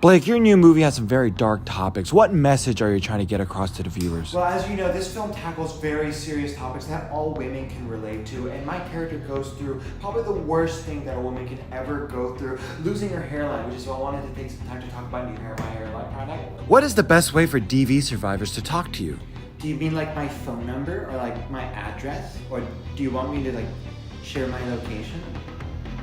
Blake, your new movie has some very dark topics. What message are you trying to get across to the viewers? Well, as you know, this film tackles very serious topics that all women can relate to, and my character goes through probably the worst thing that a woman can ever go through, losing her hairline, which is why I wanted to take some time to talk about my hairline product. What is the best way for DV survivors to talk to you? Do you mean like my phone number or like my address? Or do you want me to like share my location?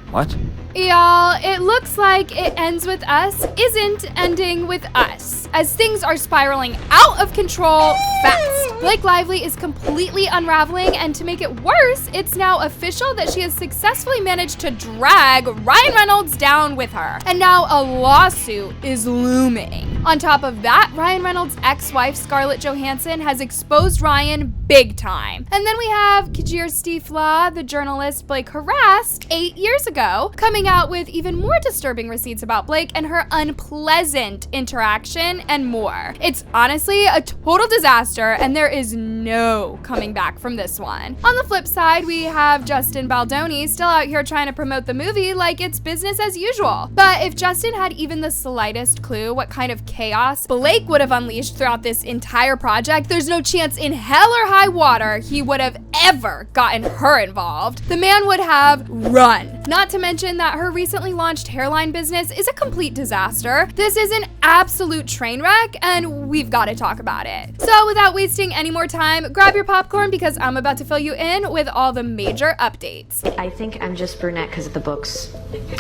What? Y'all, it looks like It Ends With Us isn't ending with us, as things are spiraling out of control fast. Blake Lively is completely unraveling, and to make it worse, it's now official that she has successfully managed to drag Ryan Reynolds down with her. And now a lawsuit is looming. On top of that, Ryan Reynolds' ex-wife Scarlett Johansson has exposed Ryan big time. And then we have Kjersti Flaa, the journalist Blake harassed 8 years ago, coming out with even more disturbing receipts about Blake and her unpleasant interaction and more. It's honestly a total disaster, and there is no coming back from this one. On the flip side, we have Justin Baldoni still out here trying to promote the movie like it's business as usual. But if Justin had even the slightest clue what kind of chaos Blake would have unleashed throughout this entire project, there's no chance in hell or high water he would have ever gotten her involved. The man would have run. Not to mention that her recently launched hairline business is a complete disaster. This is an absolute train wreck, and we've got to talk about it. So without wasting any more time, grab your popcorn because I'm about to fill you in with all the major updates. I think I'm just brunette because of the books.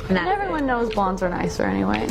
And everyone knows blondes are nicer anyway.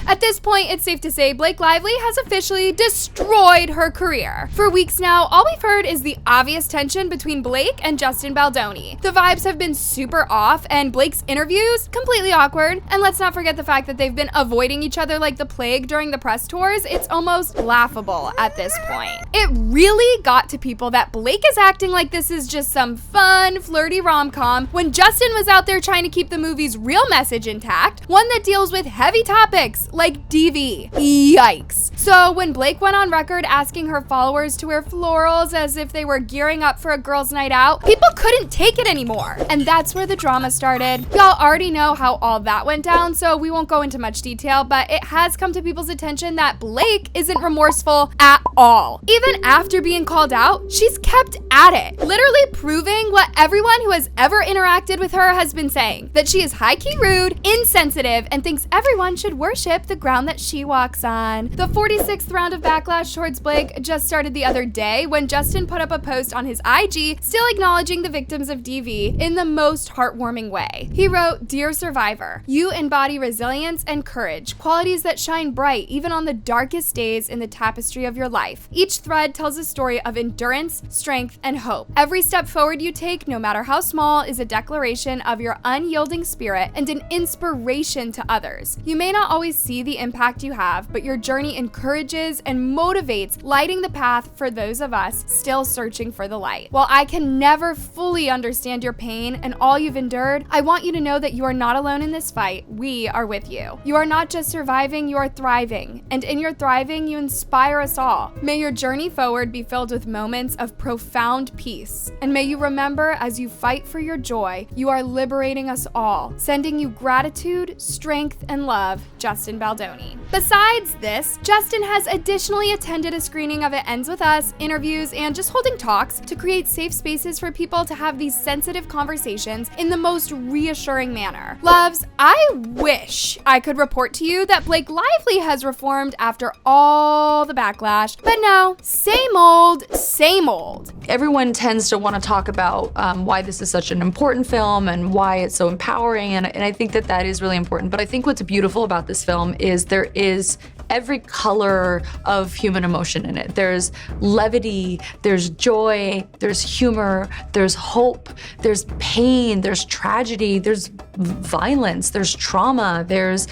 At this point, it's safe to say Blake Lively has officially destroyed her career. For weeks now, all we've heard is the obvious tension between Blake and Justin Baldoni. The vibes have been super off, and Blake's interviews, completely awkward. And let's not forget the fact that they've been avoiding each other like the plague during the press tours. It's almost laughable at this point. It really got to people that Blake is acting like this is just some fun, flirty rom-com when Justin was out there trying to keep the movie's real message intact, one that deals with heavy topics like DV. Yikes. So when Blake went on record asking her followers to wear florals as if they were gearing up for a girls' night out, people couldn't take it anymore. And that's where the drama started. Y'all already know how all that went down, so we won't go into much detail, but it has come to people's attention that Blake isn't remorseful at all. Even after being called out, she's kept at it, literally proving what everyone who has ever interacted with her has been saying, that she is high-key rude, insensitive, and thinks everyone should worship the ground that she walks on. The 46th round of backlash towards Blake just started the other day when Justin put up a post on his IG still acknowledging the victims of DV in the most heartwarming way. He wrote, "Dear survivor, you embody resilience and courage, qualities that shine bright even on the darkest days in the tapestry of your life. Each thread tells a story of endurance, strength, and hope. Every step forward you take, no matter how small, is a declaration of your unyielding spirit and an inspiration to others. You may not always see the impact you have, but your journey encourages and motivates, lighting the path for those of us still searching for the light. While I can never fully understand your pain and all you've endured, I want you to know that you are not alone in this fight. We are with you. You are not just surviving, you are thriving. And in your thriving, you inspire us all. May your journey forward be filled with moments of profound peace. And may you remember, as you fight for your joy, you are liberating us all, sending you gratitude, strength, and love, Justin Baldoni." Besides this, Justin has additionally attended a screening of It Ends With Us, interviews, and just holding talks to create safe spaces for people to have these sensitive conversations in the most reassuring manner. Loves, I wish I could report to you that Blake Lively has reformed after all the backlash, but no, same old, same old. Everyone tends to want to talk about why this is such an important film and why it's so empowering, and I think that that is really important. But I think what's beautiful about this film is there is every color of human emotion in it. There's levity, there's joy, there's humor, there's hope, there's pain, there's tragedy, there's violence, there's trauma, there's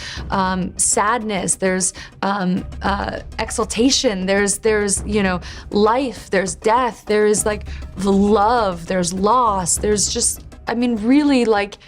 sadness, there's exaltation, there's life, there's death, there is like love, there's loss, there's just, I mean, really like,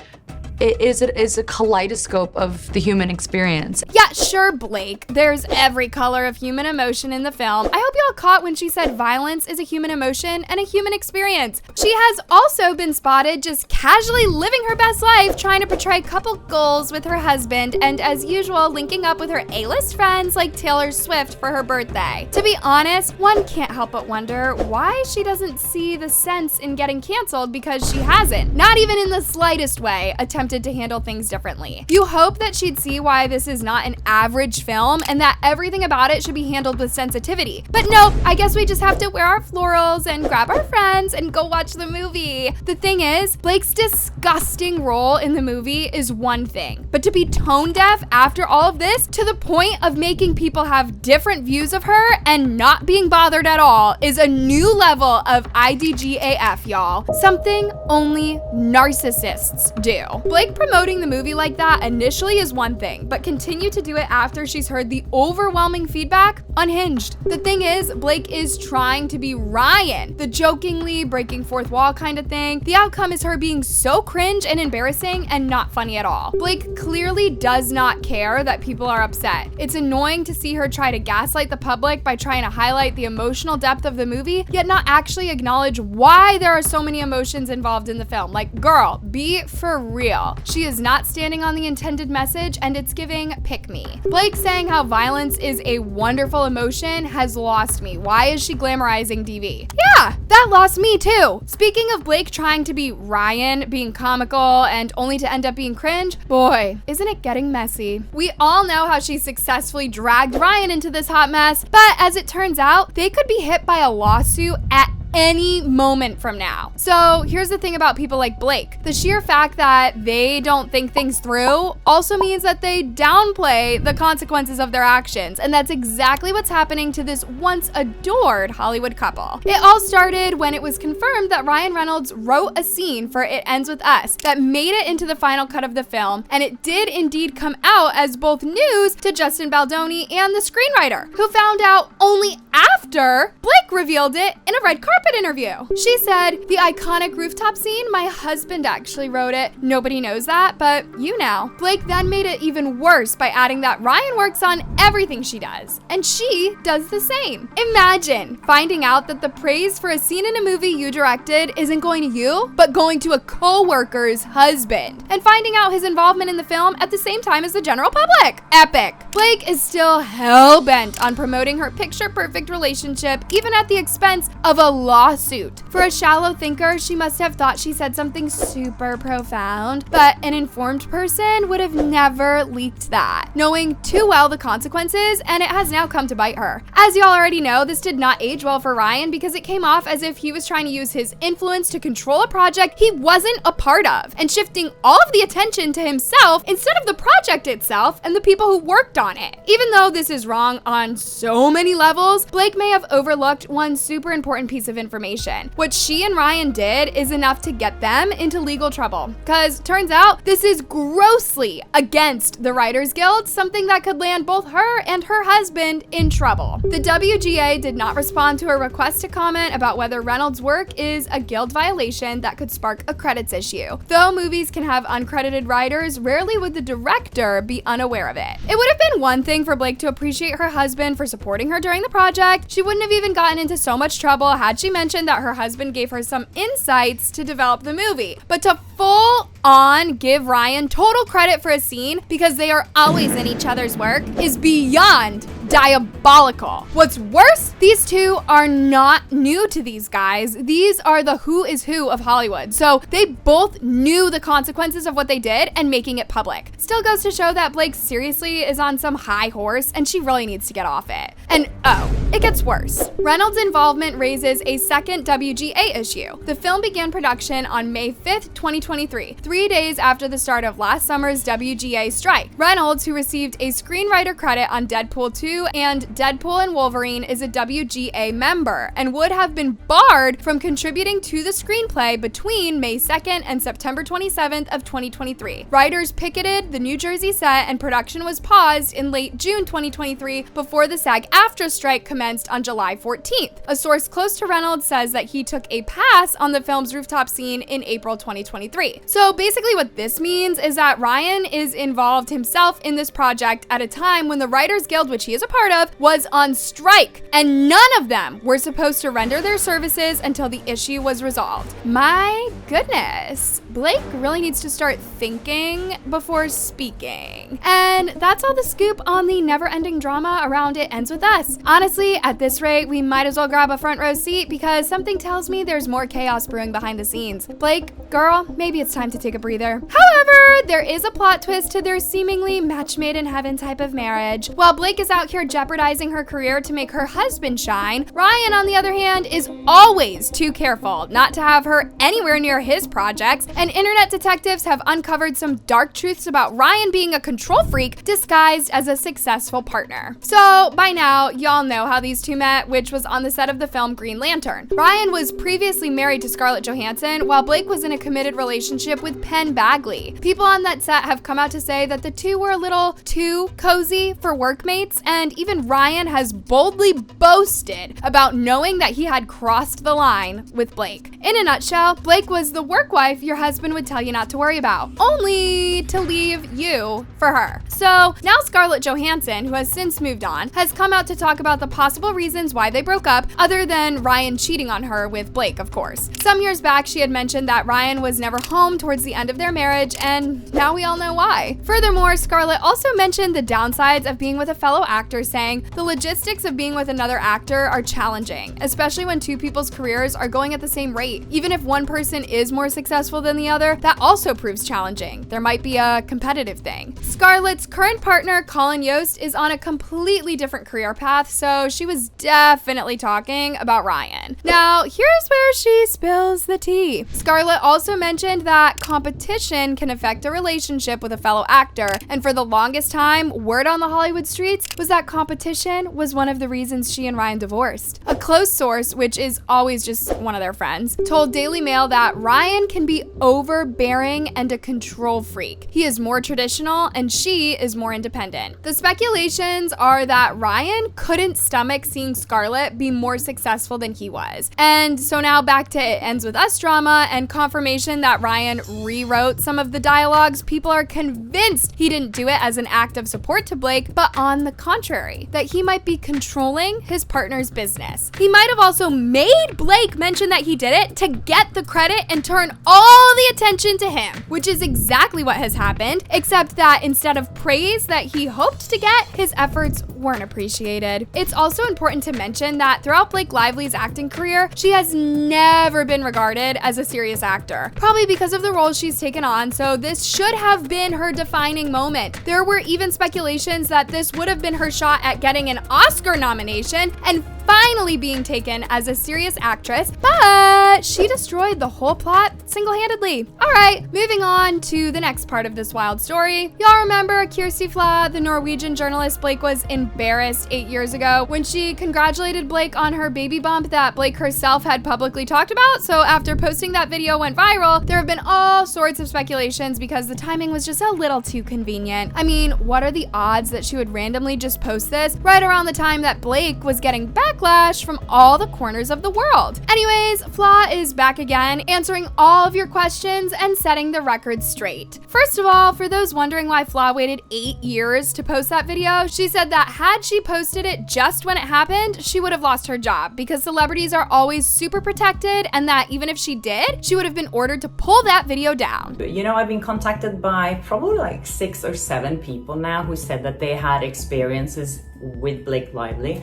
it is a kaleidoscope of the human experience. Yeah, sure, Blake. There's every color of human emotion in the film. I hope you got caught when she said violence is a human emotion and a human experience. She has also been spotted just casually living her best life, trying to portray couple goals with her husband, and as usual, linking up with her A-list friends like Taylor Swift for her birthday. To be honest, one can't help but wonder why she doesn't see the sense in getting canceled, because she hasn't, not even in the slightest way, attempted to handle things differently. You hope that she'd see why this is not an average film and that everything about it should be handled with sensitivity. But no, I guess we just have to wear our florals and grab our friends and go watch the movie. The thing is, Blake's disgusting role in the movie is one thing, but to be tone deaf after all of this to the point of making people have different views of her and not being bothered at all is a new level of IDGAF, y'all. Something only narcissists do. Blake promoting the movie like that initially is one thing, but continue to do it after she's heard the overwhelming feedback? Unhinged. The thing is, Blake is trying to be Ryan, the jokingly breaking fourth wall kind of thing. The outcome is her being so cringe and embarrassing and not funny at all. Blake clearly does not care that people are upset. It's annoying to see her try to gaslight the public by trying to highlight the emotional depth of the movie, yet not actually acknowledge why there are so many emotions involved in the film. Like, girl, be for real. She is not standing on the intended message, and it's giving pick me. Blake saying how violence is a wonderful emotion has lost me. Why is she glamorizing DV? Yeah, that lost me too. Speaking of Blake trying to be Ryan, being comical, and only to end up being cringe, boy, isn't it getting messy. We all know how she successfully dragged Ryan into this hot mess, but as it turns out, they could be hit by a lawsuit at any moment from now. So here's the thing about people like Blake. The sheer fact that they don't think things through also means that they downplay the consequences of their actions. And that's exactly what's happening to this once adored Hollywood couple. It all started when it was confirmed that Ryan Reynolds wrote a scene for It Ends With Us that made it into the final cut of the film. And it did indeed come out as both news to Justin Baldoni and the screenwriter, who found out only after Blake revealed it in a red carpet interview. She said, "The iconic rooftop scene, my husband actually wrote it. Nobody knows that, but you now." Blake then made it even worse by adding that Ryan works on everything she does, and she does the same. Imagine finding out that the praise for a scene in a movie you directed isn't going to you, but going to a co-worker's husband, and finding out his involvement in the film at the same time as the general public. Epic. Blake is still hell-bent on promoting her picture-perfect relationship, even at the expense of a lawsuit. For a shallow thinker, she must have thought she said something super profound, but an informed person would have never leaked that, knowing too well the consequences, and it has now come to bite her. As y'all already know, this did not age well for Ryan because it came off as if he was trying to use his influence to control a project he wasn't a part of, and shifting all of the attention to himself instead of the project itself and the people who worked on it. Even though this is wrong on so many levels, Blake may have overlooked one super important piece of information. What she and Ryan did is enough to get them into legal trouble. Cause turns out this is grossly against the Writers Guild, something that could land both her and her husband in trouble. The WGA did not respond to a request to comment about whether Reynolds' work is a guild violation that could spark a credits issue. Though movies can have uncredited writers, rarely would the director be unaware of it. It would have been one thing for Blake to appreciate her husband for supporting her during the project. She wouldn't have even gotten into so much trouble had she mentioned that her husband gave her some insights to develop the movie. But to full on give Ryan total credit for a scene because they are always in each other's work is beyond diabolical. What's worse, these two are not new to these guys. These are the who is who of Hollywood. So they both knew the consequences of what they did and making it public. Still goes to show that Blake seriously is on some high horse and she really needs to get off it. And oh, it gets worse. Reynolds' involvement raises a second WGA issue. The film began production on May 5th, 2023, 3 days after the start of last summer's WGA strike. Reynolds, who received a screenwriter credit on Deadpool 2 and Deadpool and Wolverine, is a WGA member and would have been barred from contributing to the screenplay between May 2nd and September 27th of 2023. Writers picketed the New Jersey set and production was paused in late June 2023 before the SAG-AFTRA strike commenced on July 14th. A source close to Reynolds says that he took a pass on the film's rooftop scene in April 2023. So basically what this means is that Ryan is involved himself in this project at a time when the Writers Guild, which he is a part of, was on strike, and none of them were supposed to render their services until the issue was resolved. My goodness, Blake really needs to start thinking before speaking. And that's all the scoop on the never-ending drama around It Ends With Us. Honestly, at this rate, we might as well grab a front row seat because something tells me there's more chaos brewing behind the scenes. Blake, girl, maybe it's time to take a breather. However, there is a plot twist to their seemingly match made in heaven type of marriage. While Blake is out here jeopardizing her career to make her husband shine, Ryan, on the other hand, is always too careful not to have her anywhere near his projects, and internet detectives have uncovered some dark truths about Ryan being a control freak disguised as a successful partner. So by now, y'all know how these two met, which was on the set of the film Green Lantern. Ryan was previously married to Scarlett Johansson, while Blake was in a committed relationship with Penn Badgley. People on that set have come out to say that the two were a little too cozy for workmates, and even Ryan has boldly boasted about knowing that he had crossed the line with Blake. In a nutshell, Blake was the work wife your husband would tell you not to worry about, only to leave you for her. So now Scarlett Johansson, who has since moved on, has come out to talk about the possible reasons why they broke up, other than Ryan cheating on her with Blake, of course. Some years back, she had mentioned that Ryan was never home towards the end of their marriage, and now we all know why. Furthermore, Scarlett also mentioned the downsides of being with a fellow actor, saying the logistics of being with another actor are challenging, especially when two people's careers are going at the same rate. Even if one person is more successful than the other, that also proves challenging. There might be a competitive thing. Scarlett's current partner, Colin Yost, is on a completely different career path, so she was definitely talking about Ryan. Now, here's where she spills the tea. Scarlett also mentioned that competition can affect a relationship with a fellow actor, and for the longest time, word on the Hollywood streets was that competition was one of the reasons she and Ryan divorced. A close source, which is always just one of their friends, told Daily Mail that Ryan can be overbearing and a control freak. He is more traditional and she is more independent. The speculations are that Ryan couldn't stomach seeing Scarlett be more successful than he was. And so now back to It Ends With Us drama and confirmation that Ryan rewrote some of the dialogues. People are convinced he didn't do it as an act of support to Blake, but on the contrary, that he might be controlling his partner's business. He might have also made Blake mention that he did it to get the credit and turn all the attention to him, which is exactly what has happened, except that instead of praise that he hoped to get, his efforts weren't appreciated. It's also important to mention that throughout Blake Lively's acting career, she has never been regarded as a serious actor, probably because of the roles she's taken on, so this should have been her defining moment. There were even speculations that this would have been her shot at getting an Oscar nomination and finally being taken as a serious actress, but she destroyed the whole plot single-handedly. All right, moving on to the next part of this wild story. Y'all remember Kjersti Flaa, the Norwegian journalist Blake was embarrassed 8 years ago when she congratulated Blake on her baby bump that Blake herself had publicly talked about. So after posting that video went viral, there have been all sorts of speculations because the timing was just a little too convenient. I mean, what are the odds that she would randomly just post this right around the time that Blake was getting backlash from all the corners of the world? Anyways, Flaa is back again, answering all of your questions and setting the record straight. First of all, for those wondering why Flaa waited 8 years to post that video, she said that had she posted it just when it happened, she would have lost her job because celebrities are always super protected, and that even if she did, she would have been ordered to pull that video down. You know, I've been contacted by probably like 6 or 7 people now who said that they had experiences with Blake Lively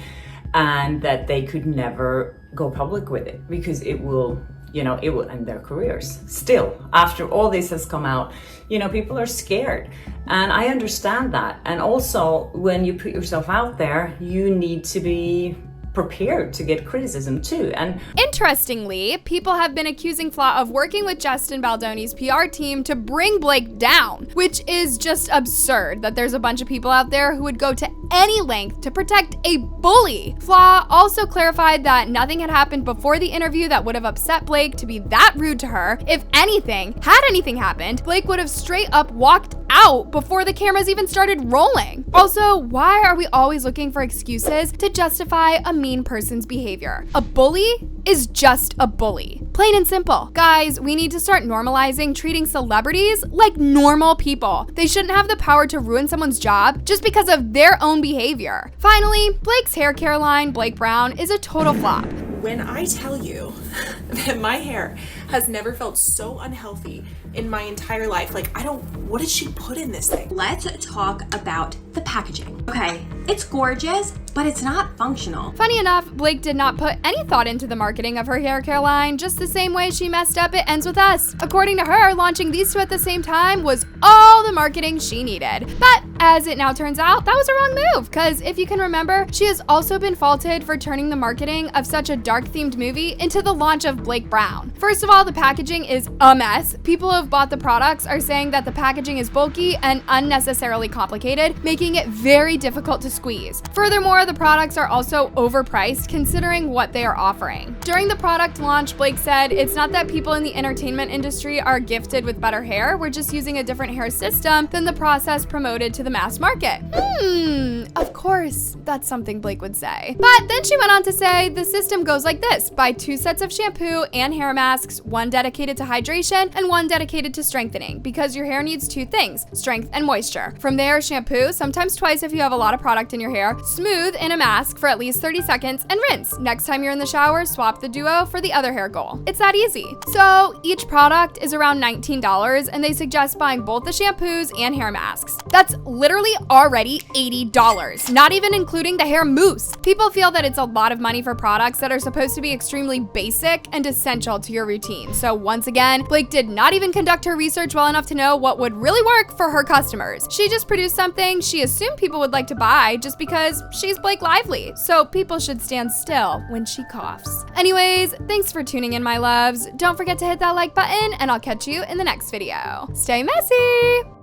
and that they could never go public with it because it will end their careers. Still, after all this has come out, people are scared. And I understand that. And also, when you put yourself out there, you need to be prepared to get criticism too. And interestingly, people have been accusing Flaa of working with Justin Baldoni's PR team to bring Blake down, which is just absurd that there's a bunch of people out there who would go to any length to protect a bully. Flaa also clarified that nothing had happened before the interview that would have upset Blake to be that rude to her. If anything, had anything happened, Blake would have straight up walked out before the cameras even started rolling. Also, why are we always looking for excuses to justify a mean person's behavior. A bully is just a bully. Plain and simple. Guys, we need to start normalizing treating celebrities like normal people. They shouldn't have the power to ruin someone's job just because of their own behavior. Finally, Blake's hair care line, Blake Brown, is a total flop. When I tell you that my hair has never felt so unhealthy in my entire life, like, what did she put in this thing? Let's talk about the packaging. Okay, it's gorgeous, but it's not functional. Funny enough, Blake did not put any thought into the marketing of her hair care line, just the same way she messed up It Ends With Us. According to her, launching these two at the same time was all the marketing she needed. But as it now turns out, that was a wrong move, because if you can remember, she has also been faulted for turning the marketing of such a dark-themed movie into the launch of Blake Brown. First of all, the packaging is a mess. People who have bought the products are saying that the packaging is bulky and unnecessarily complicated, making it very difficult to squeeze. Furthermore, the products are also overpriced considering what they are offering. During the product launch, Blake said, "It's not that people in the entertainment industry are gifted with better hair, we're just using a different hair system than the process promoted to the mass market." Of course, that's something Blake would say. But then she went on to say, the system goes like this: buy 2 sets of shampoo and hair masks, one dedicated to hydration and one dedicated to strengthening, because your hair needs 2 things, strength and moisture. From there, shampoo, sometimes twice if you have a lot of product in your hair, smooth in a mask for at least 30 seconds, and rinse. Next time you're in the shower, swap the duo for the other hair goal. It's that easy. So each product is around $19, and they suggest buying both the shampoos and hair masks. That's literally already $80, not even including the hair mousse. People feel that it's a lot of money for products that are supposed to be extremely basic and essential to your routine. So once again, Blake did not even conduct her research well enough to know what would really work for her customers. She just produced something she assumed people would like to buy just because she's Blake Lively, so people should stand still when she coughs. Anyways, thanks for tuning in, my loves. Don't forget to hit that like button, and I'll catch you in the next video. Stay messy!